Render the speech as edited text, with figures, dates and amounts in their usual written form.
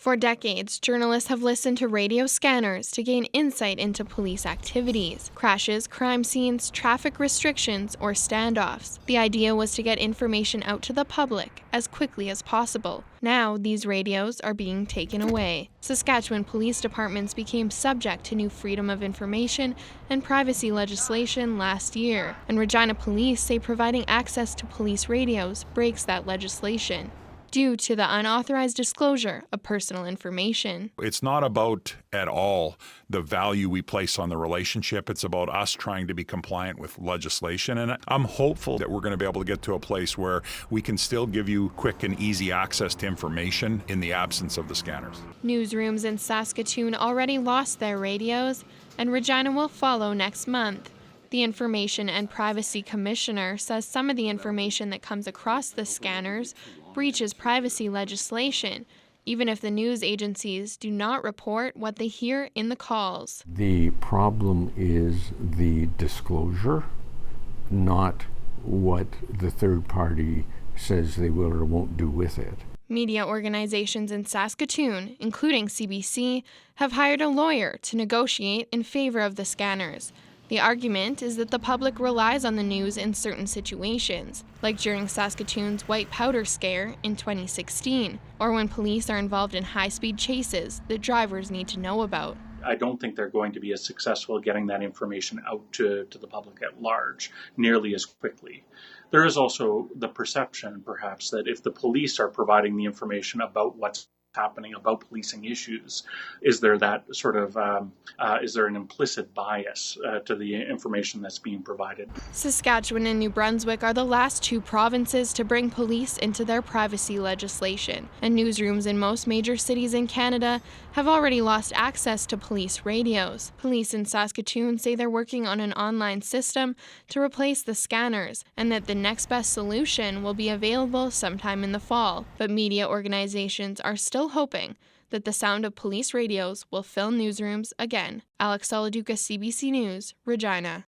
For decades, journalists have listened to radio scanners to gain insight into police activities, crashes, crime scenes, traffic restrictions, or standoffs. The idea was to get information out to the public as quickly as possible. Now, these radios are being taken away. Saskatchewan police departments became subject to new Freedom of Information and privacy legislation last year, and Regina police say providing access to police radios breaks that legislation due to the unauthorized disclosure of personal information. It's not about at all the value we place on the relationship. It's about us trying to be compliant with legislation. And I'm hopeful that we're going to be able to get to a place where we can still give you quick and easy access to information in the absence of the scanners. Newsrooms in Saskatoon already lost their radios, and Regina will follow next month. The Information and Privacy Commissioner says some of the information that comes across the scanners breaches privacy legislation, even if the news agencies do not report what they hear in the calls. The problem is the disclosure, not what the third party says they will or won't do with it. Media organizations in Saskatoon, including CBC, have hired a lawyer to negotiate in favor of the scanners. The argument is that the public relies on the news in certain situations, like during Saskatoon's white powder scare in 2016, or when police are involved in high-speed chases that drivers need to know about. I don't think they're going to be as successful getting that information out to the public at large nearly as quickly. There is also the perception, perhaps, that if the police are providing the information about what's happening, about policing issues, is there that sort of is there an implicit bias to the information that's being provided? Saskatchewan and New Brunswick are the last two provinces to bring police into their privacy legislation, and newsrooms in most major cities in Canada have already lost access to police radios. Police in Saskatoon say they're working on an online system to replace the scanners, and that the next best solution will be available sometime in the fall, but media organizations are still hoping that the sound of police radios will fill newsrooms again. Alex Soladuca, CBC News, Regina.